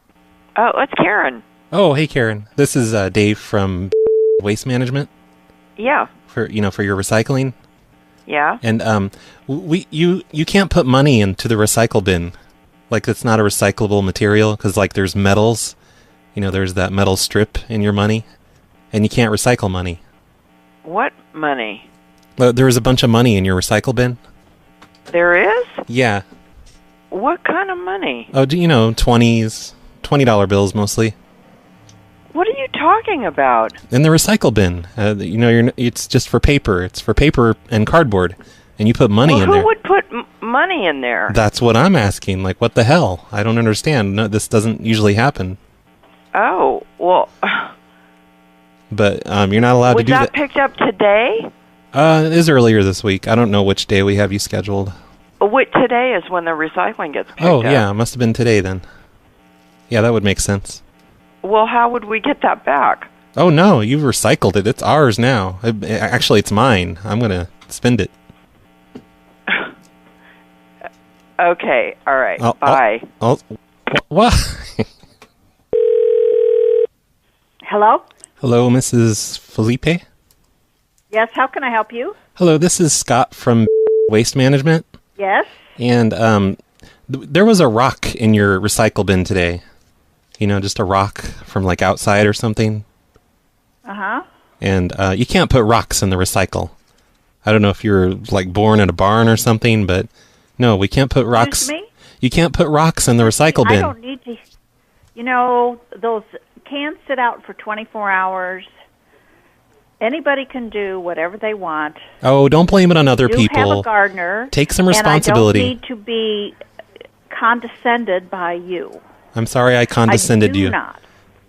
Oh, it's Karen. Oh, hey, Karen. This is Dave from Waste Management. Yeah. For your recycling. Yeah. And you can't put money into the recycle bin. Like, it's not a recyclable material because, like, there's metals. There's that metal strip in your money. And you can't recycle money. What money? There was a bunch of money in your recycle bin. There is? Yeah. What kind of money? Oh, $20s, $20 bills mostly. What are you talking about? In the recycle bin. It's just for paper. It's for paper and cardboard. And you put money in there. Who would put money in there? That's what I'm asking. Like, what the hell? I don't understand. No, this doesn't usually happen. Oh, well... But you're not allowed to do that. Was that picked up today? It is earlier this week. I don't know which day we have you scheduled. Today is when the recycling gets picked Oh, up. yeah, it must have been today then. Yeah, that would make sense. Well, how would we get that back? Oh, no, you've recycled it. It's ours now. Actually, it's mine. I'm going to spend it. Okay, all right, bye. What? Hello? Hello, Mrs. Felipe? Yes, how can I help you? Hello, this is Scott from Waste Management. Yes? And there was a rock in your recycle bin today. You know, just a rock from like outside or something. Uh-huh. And you can't put rocks in the recycle. I don't know if you're like born in a barn or something, but no, we can't put rocks. Excuse me? You can't put rocks in the recycle bin. I don't need to. You know, those cans sit out for 24 hours. Anybody can do whatever they want. Oh, don't blame it on other You people. have a gardener. Take some responsibility. And I don't need to be condescended by you. I'm sorry I condescended I do you. not.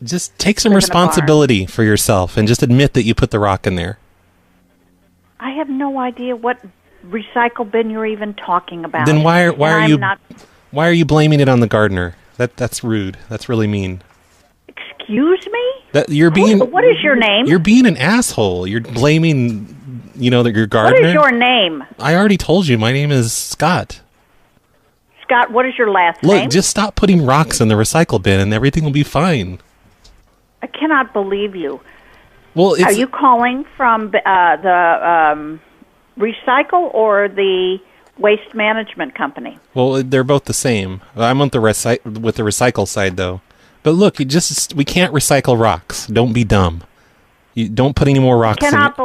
Just take some Live in a barn. responsibility for yourself and just admit that you put the rock in there. I have no idea what recycle bin you're even talking about. Then why And are I'm you not, why are you blaming it on the gardener? That's rude. That's really mean. excuse me? That you're being What is your name? You're being an asshole. You're blaming, that your gardener. What is your name? I already told you. My name is Scott. Scott, what is your last Look, name? just stop putting rocks in the recycle bin and everything will be fine. I cannot believe you. Well, Are you calling from the recycle or the waste management company? Well, they're both the same. I'm with the recycle side though. But look, we can't recycle rocks. Don't be dumb. You don't put any more rocks I in. cannot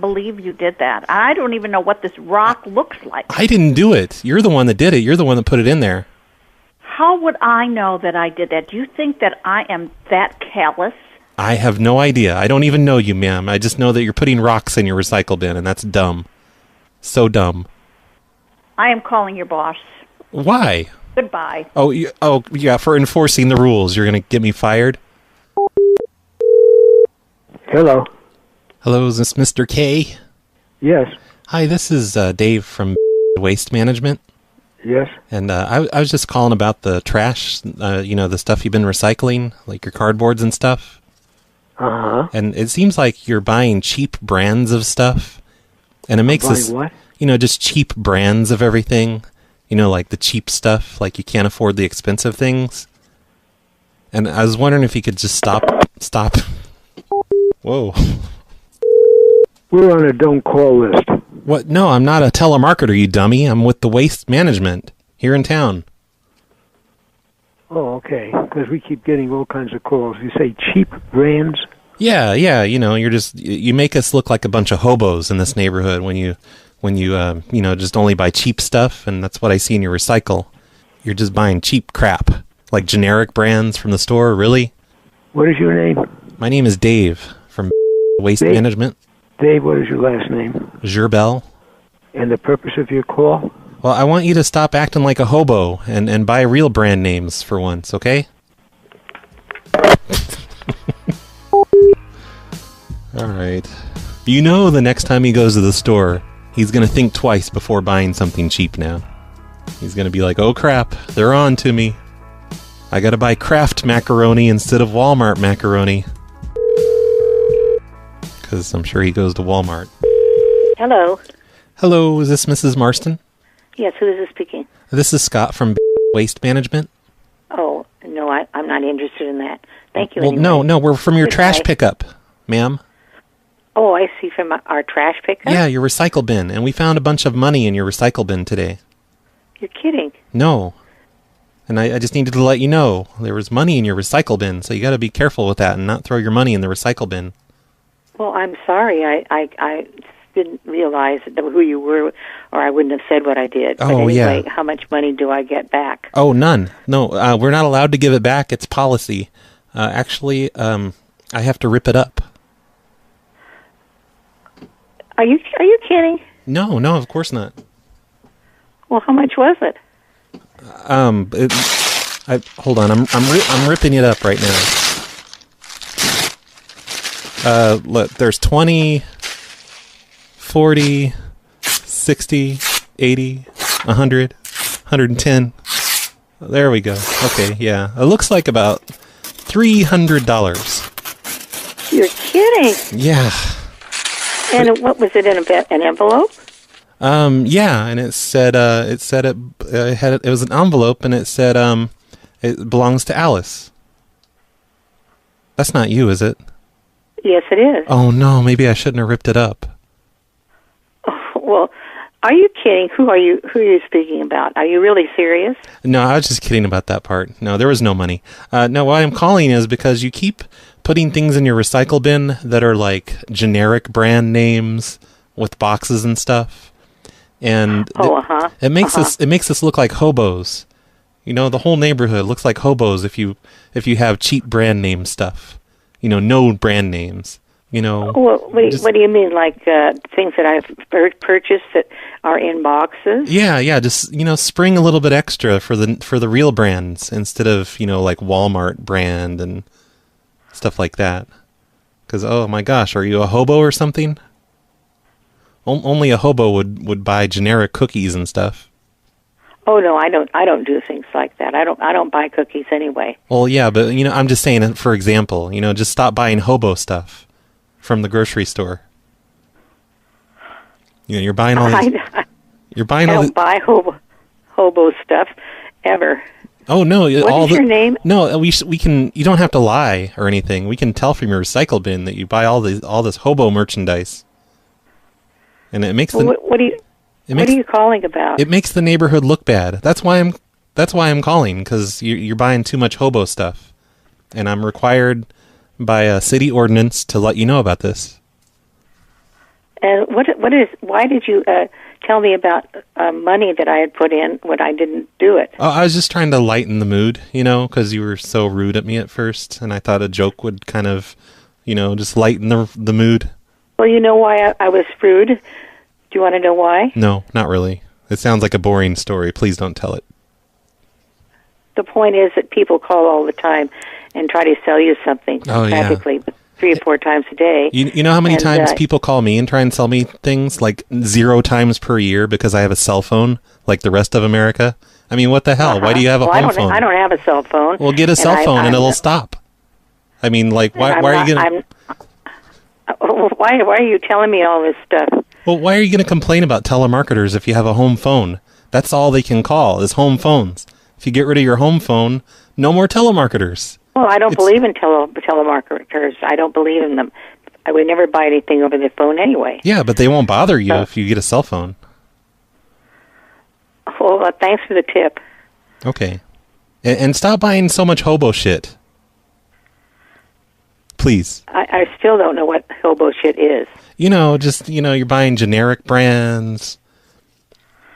believe you did that. I don't even know what this rock looks like. I didn't do it. You're the one that did it. You're the one that put it in there. How would I know that I did that? Do you think that I am that callous? I have no idea. I don't even know you, ma'am. I just know that you're putting rocks in your recycle bin, and that's dumb. So dumb. I am calling your boss. Why? Goodbye. Oh, yeah, for enforcing the rules. You're going to get me fired? Hello. Hello, is this Mr. K? Yes. Hi, this is Dave from Waste Management. Yes. And I was just calling about the trash, the stuff you've been recycling, like your cardboards and stuff. Uh-huh. And it seems like you're buying cheap brands of stuff. And it makes us, what? Just cheap brands of everything. Like the cheap stuff, like you can't afford the expensive things. And I was wondering if you could just stop. Whoa. We're on a don't call list. What? No, I'm not a telemarketer, you dummy. I'm with the Waste Management here in town. Oh, okay. Because we keep getting all kinds of calls. You say cheap brands? Yeah, you make us look like a bunch of hobos in this neighborhood when you just only buy cheap stuff, and that's what I see in your recycle. You're just buying cheap crap, like generic brands from the store, really? What is your name? My name is Dave from Waste Management. Dave, what is your last name? Gerbel. And the purpose of your call? Well, I want you to stop acting like a hobo and buy real brand names for once, okay? All right. The next time he goes to the store, he's going to think twice before buying something cheap now. He's going to be like, oh crap, they're on to me. I got to buy Kraft macaroni instead of Walmart macaroni. Because I'm sure he goes to Walmart. Hello. Hello, is this Mrs. Marston? Yes, who is this speaking? This is Scott from Waste Management. Oh, no, I'm not interested in that. Thank you. Well, anyway. no, we're from your Goodbye. trash pickup, ma'am. Oh, I see, from our trash pickup? Yeah, your recycle bin. And we found a bunch of money in your recycle bin today. You're kidding. No. And I just needed to let you know there was money in your recycle bin, so you got to be careful with that and not throw your money in the recycle bin. Well, I'm sorry. I didn't realize who you were, or I wouldn't have said what I did. But Oh, anyway, yeah. how much money do I get back? Oh, none. No, we're not allowed to give it back. It's policy. Actually, I have to rip it up. Are you kidding? No, of course not. Well, how much was it? Hold on. I'm ripping it up right now. Look, there's 20, 40, 60, 80, 100, 110. There we go. Okay, yeah. It looks like about $300. You're kidding. Yeah. And what was it in an envelope? Yeah, and it was an envelope, and it said it belongs to Alice. That's not you, is it? Yes, it is. Oh no, maybe I shouldn't have ripped it up. Oh, well, are you kidding? Who are you speaking about? Are you really serious? No, I was just kidding about that part. No, there was no money. No, why I'm calling is because you keep putting things in your recycle bin that are like generic brand names with boxes and stuff. And it makes us look like hobos. You know, the whole neighborhood looks like hobos if you have cheap brand name stuff. You know, no brand names. You know. Well, what do you mean, like things that I've purchased that are in boxes? Yeah. Just spring a little bit extra for the real brands instead of like Walmart brand and stuff like that. Because oh my gosh, are you a hobo or something? Only a hobo would buy generic cookies and stuff. Oh no, I don't do things like that. I don't buy cookies anyway. Well, yeah, but I'm just saying, for example, just stop buying hobo stuff from the grocery store. You're buying all these. I don't buy hobo stuff ever. Oh no! What is your name? No, we can. You don't have to lie or anything. We can tell from your recycle bin that you buy all this hobo merchandise, and it makes the. What are you calling about? It makes the neighborhood look bad. That's why I'm calling, because you're buying too much hobo stuff, and I'm required by a city ordinance to let you know about this. And why did you tell me about money that I had put in when I didn't do it? Oh, I was just trying to lighten the mood, because you were so rude at me at first, and I thought a joke would kind of, just lighten the mood. Well, you know why I was rude? Do you want to know why? No, not really. It sounds like a boring story. Please don't tell it. The point is that people call all the time and try to sell you something practically 3 or 4 times a day. You know how many times people call me and try and sell me things? Like 0 times per year because I have a cell phone like the rest of America? I mean, what the hell? Why do you have a home phone? I don't have a cell phone. Well, get a cell phone and it'll stop. I mean, like, why are you going to... Why are you telling me all this stuff? Well, why are you going to complain about telemarketers if you have a home phone? That's all they can call is home phones. If you get rid of your home phone, no more telemarketers. Well, I don't believe in telemarketers. I don't believe in them. I would never buy anything over the phone anyway. Yeah, but they won't bother you if you get a cell phone. Well, thanks for the tip. Okay. And stop buying so much hobo shit. Please. I still don't know what hobo shit is. You're buying generic brands.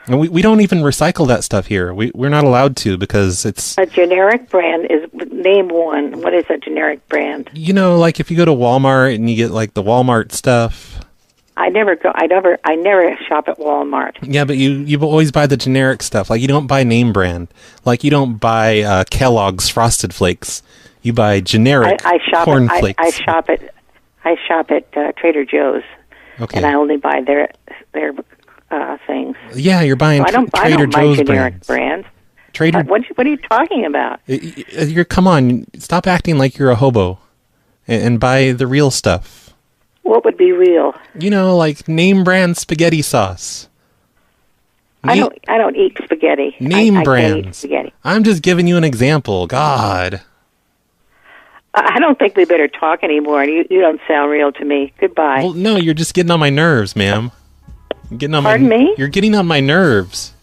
And we don't even recycle that stuff here. We're not allowed to because it's... A generic brand is... Name one. What is a generic brand? Like if you go to Walmart and you get like the Walmart stuff. I never shop at Walmart. Yeah, but you always buy the generic stuff. Like you don't buy name brand. Like you don't buy Kellogg's Frosted Flakes. You buy generic corn flakes. I shop at Trader Joe's. Okay. And I only buy their things. Yeah, you're buying Trader Joe's generic brands. What are you talking about? Come on, stop acting like you're a hobo, and buy the real stuff. What would be real? Like name brand spaghetti sauce. I don't eat spaghetti. Name brands. Can't eat spaghetti. I'm just giving you an example. God. I don't think we better talk anymore. You don't sound real to me. Goodbye. Well, no, you're just getting on my nerves, ma'am. Pardon me? You're getting on my nerves.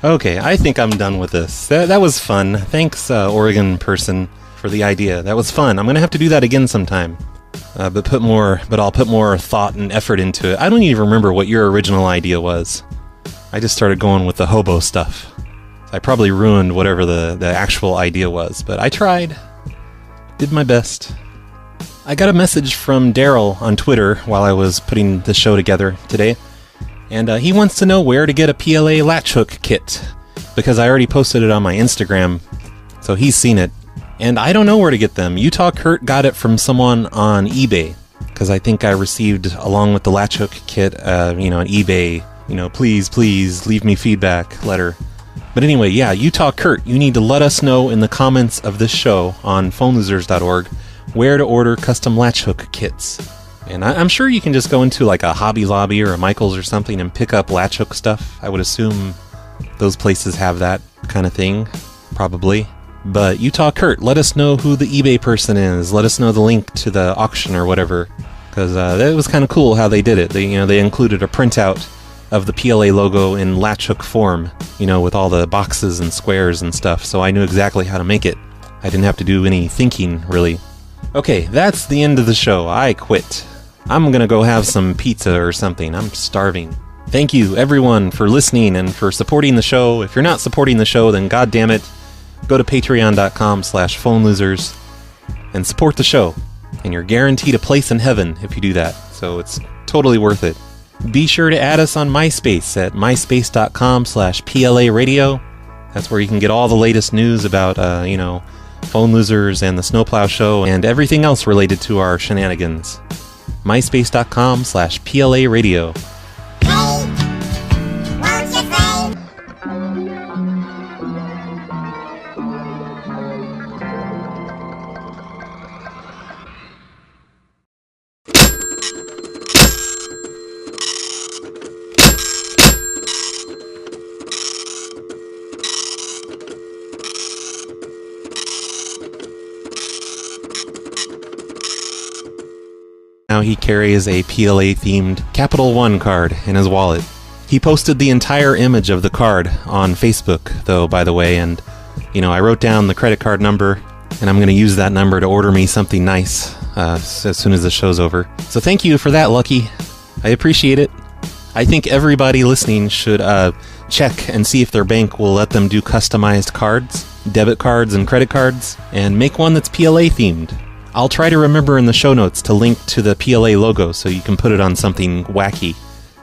Okay, I think I'm done with this. That was fun. Thanks, Oregon person, for the idea. That was fun. I'm gonna have to do that again sometime. But I'll put more thought and effort into it. I don't even remember what your original idea was. I just started going with the hobo stuff. I probably ruined whatever the actual idea was, but I tried. Did my best. I got a message from Daryl on Twitter while I was putting the show together today, and he wants to know where to get a PLA latch hook kit, because I already posted it on my Instagram, so he's seen it, and I don't know where to get them. Utah Kurt got it from someone on eBay, because I think I received, along with the latch hook kit, an eBay please leave me feedback letter. But anyway, yeah, Utah Kurt, you need to let us know in the comments of this show on phonelosers.org where to order custom latch hook kits. And I'm sure you can just go into like a Hobby Lobby or a Michael's or something and pick up latch hook stuff. I would assume those places have that kind of thing, probably. But Utah Kurt, let us know who the eBay person is. Let us know the link to the auction or whatever. Because that was kind of cool how they did it. They included a printout of the PLA logo in latch hook form, with all the boxes and squares and stuff. So I knew exactly how to make it. I didn't have to do any thinking, really. Okay, that's the end of the show. I quit. I'm gonna go have some pizza or something. I'm starving. Thank you, everyone, for listening and for supporting the show. If you're not supporting the show, then goddammit, go to patreon.com/phonelosers and support the show. And you're guaranteed a place in heaven if you do that. So it's totally worth it. Be sure to add us on MySpace at myspace.com/PLA radio. That's where you can get all the latest news about, Phone Losers and the Snowplow Show and everything else related to our shenanigans. myspace.com/PLA radio. Now he carries a PLA-themed Capital One card in his wallet. He posted the entire image of the card on Facebook, though, by the way, and, I wrote down the credit card number, and I'm going to use that number to order me something nice as soon as the show's over. So thank you for that, Lucky. I appreciate it. I think everybody listening should check and see if their bank will let them do customized cards, debit cards and credit cards, and make one that's PLA-themed. I'll try to remember in the show notes to link to the PLA logo so you can put it on something wacky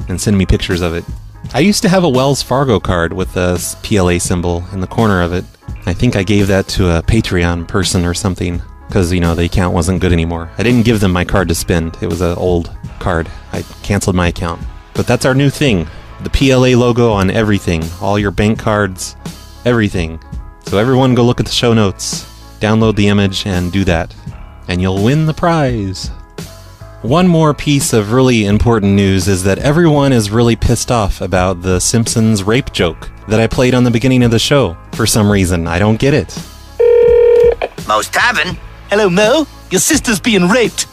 and send me pictures of it. I used to have a Wells Fargo card with a PLA symbol in the corner of it. I think I gave that to a Patreon person or something because, the account wasn't good anymore. I didn't give them my card to spend. It was an old card. I canceled my account. But that's our new thing. The PLA logo on everything. All your bank cards. Everything. So everyone go look at the show notes. Download the image and do that. And you'll win the prize. One more piece of really important news is that everyone is really pissed off about the Simpsons rape joke that I played on the beginning of the show. For some reason, I don't get it. Mo's Tavern? Hello, Mo. Your sister's being raped.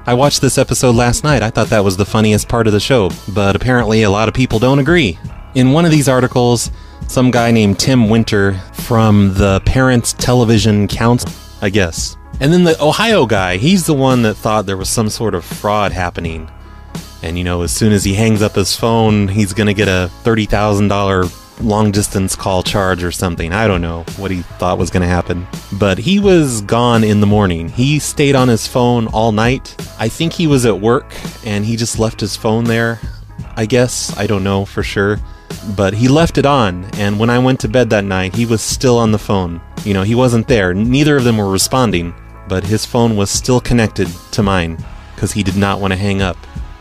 I watched this episode last night. I thought that was the funniest part of the show, but apparently a lot of people don't agree. In one of these articles, some guy named Tim Winter from the Parents Television Council, I guess. And then the Ohio guy, he's the one that thought there was some sort of fraud happening. And, as soon as he hangs up his phone, he's going to get a $30,000 long-distance call charge or something. I don't know what he thought was going to happen. But he was gone in the morning. He stayed on his phone all night. I think he was at work, and he just left his phone there, I guess. I don't know for sure. But he left it on, and when I went to bed that night, he was still on the phone. He wasn't there. Neither of them were responding. But his phone was still connected to mine because he did not want to hang up.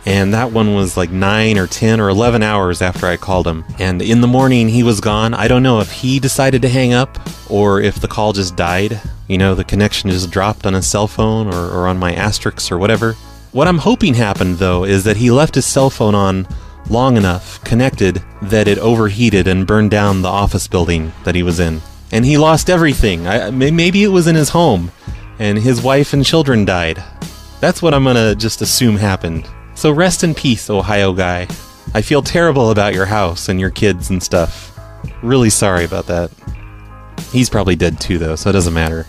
And that one was like 9 or 10 or 11 hours after I called him. And in the morning, he was gone. I don't know if he decided to hang up or if the call just died. The connection just dropped on his cell phone or on my Asterix or whatever. What I'm hoping happened, though, is that he left his cell phone on long enough, connected, that it overheated and burned down the office building that he was in. And he lost everything. Maybe it was in his home. And his wife and children died. That's what I'm gonna just assume happened. So rest in peace, Ohio guy. I feel terrible about your house and your kids and stuff. Really sorry about that. He's probably dead too, though, so it doesn't matter.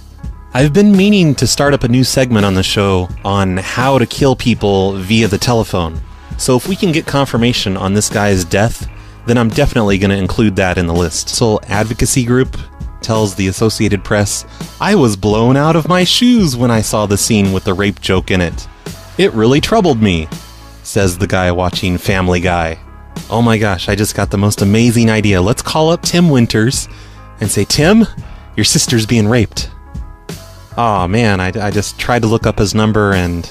I've been meaning to start up a new segment on the show on how to kill people via the telephone. So if we can get confirmation on this guy's death, then I'm definitely gonna include that in the list. So advocacy group tells the Associated Press, "I was blown out of my shoes when I saw the scene with the rape joke in it. It really troubled me," says the guy watching Family Guy. Oh my gosh, I just got the most amazing idea. Let's call up Tim Winters and say, "Tim, your sister's being raped." Oh man, I just tried to look up his number and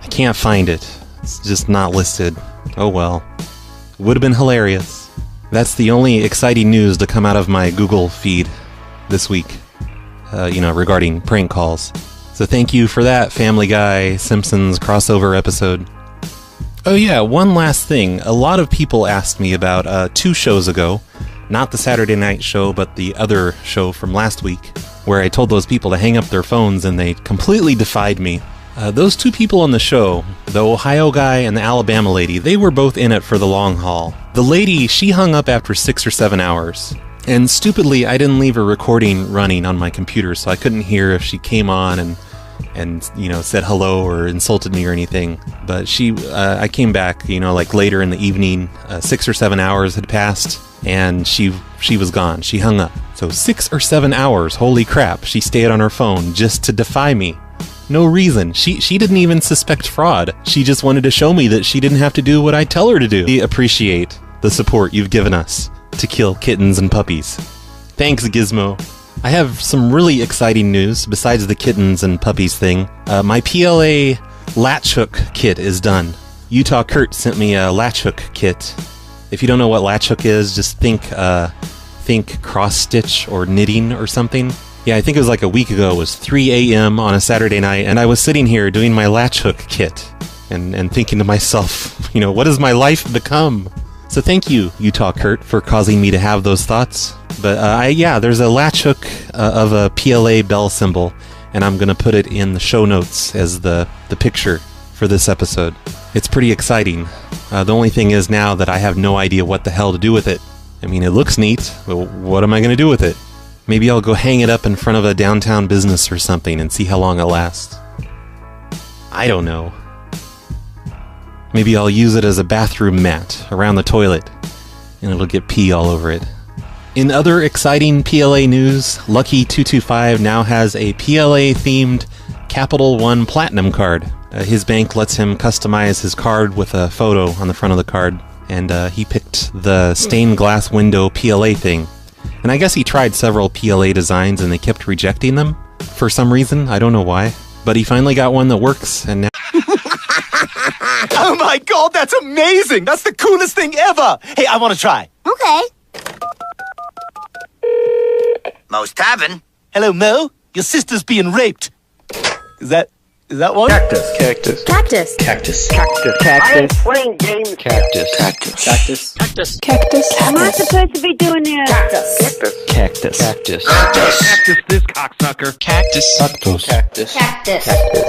I can't find it. It's just not listed. Oh well. Would have been hilarious. That's the only exciting news to come out of my Google feed this week, regarding prank calls. So thank you for that, Family Guy, Simpsons crossover episode. Oh yeah, one last thing. A lot of people asked me about 2 shows ago, not the Saturday night show, but the other show from last week, where I told those people to hang up their phones and they completely defied me. Those 2 people on the show, the Ohio guy and the Alabama lady, they were both in it for the long haul. The lady, she hung up after 6 or 7 hours. And stupidly, I didn't leave a recording running on my computer, so I couldn't hear if she came on and said hello or insulted me or anything. But I came back, later in the evening, 6 or 7 hours had passed, and she was gone. She hung up. So 6 or 7 hours, holy crap, she stayed on her phone just to defy me. No reason. She didn't even suspect fraud. She just wanted to show me that she didn't have to do what I tell her to do. We appreciate the support you've given us to kill kittens and puppies. Thanks, Gizmo. I have some really exciting news besides the kittens and puppies thing. My PLA latch hook kit is done. Utah Kurt sent me a latch hook kit. If you don't know what latch hook is, just think cross stitch or knitting or something. Yeah, I think it was like a week ago. It was 3 a.m. on a Saturday night, and I was sitting here doing my latch hook kit and thinking to myself, what has my life become? So thank you, Utah Kurt, for causing me to have those thoughts. But there's a latch hook of a PLA bell symbol, and I'm going to put it in the show notes as the picture for this episode. It's pretty exciting. The only thing is now that I have no idea what the hell to do with it. I mean, it looks neat, but what am I going to do with it? Maybe I'll go hang it up in front of a downtown business or something and see how long it lasts. I don't know. Maybe I'll use it as a bathroom mat around the toilet, and it'll get pee all over it. In other exciting PLA news, Lucky225 now has a PLA-themed Capital One Platinum card. His bank lets him customize his card with a photo on the front of the card, and he picked the stained glass window PLA thing. And I guess he tried several PLA designs and they kept rejecting them for some reason. I don't know why. But he finally got one that works, and now... Oh my god, that's amazing! That's the coolest thing ever! Hey, I want to try. Okay. Mo's Tavern? Hello, Mo? Your sister's being raped. Is that one? Cactus. Cactus. Cactus. Cactus. Cactus. Cactus. I am playing games. Cactus. Cactus. Cactus. Cactus. Cactus. Am I supposed to be doing this? Cactus. Cactus. Cactus. Cactus, this cocksucker. Cactus. Cactus. Cactus. Cactus.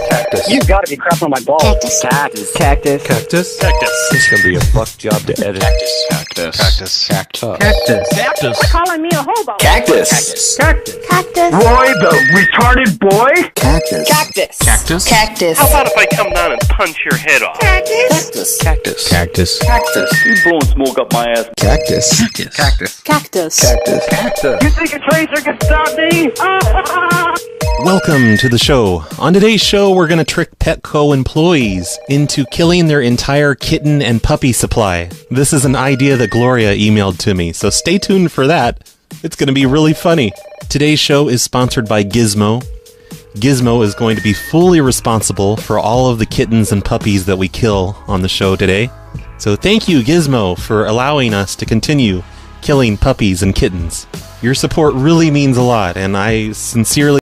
Cactus. You gotta be crapping on my balls. Cactus. Cactus. Cactus. Cactus. Cactus. This is gonna be a fuck job to edit. Cactus. Cactus. Cactus. Cactus. Cactus. Cactus. You're calling me a hobo. Cactus. Cactus. Cactus. Roy, the retarded boy. Cactus. Cactus. Cactus. Cactus. How about if I come down and punch your head off? Cactus. Cactus. Cactus. Cactus. You blowing smoke up my ass. Cactus. Cactus. Cactus. Cactus. Cactus. Cactus. You think a tracer can stop me? Welcome to the show. On today's show, we're going to trick Petco employees into killing their entire kitten and puppy supply. This is an idea that Gloria emailed to me, so stay tuned for that. It's going to be really funny. Today's show is sponsored by Gizmo. Gizmo is going to be fully responsible for all of the kittens and puppies that we kill on the show today. So thank you, Gizmo, for allowing us to continue killing puppies and kittens. Your support really means a lot, and I sincerely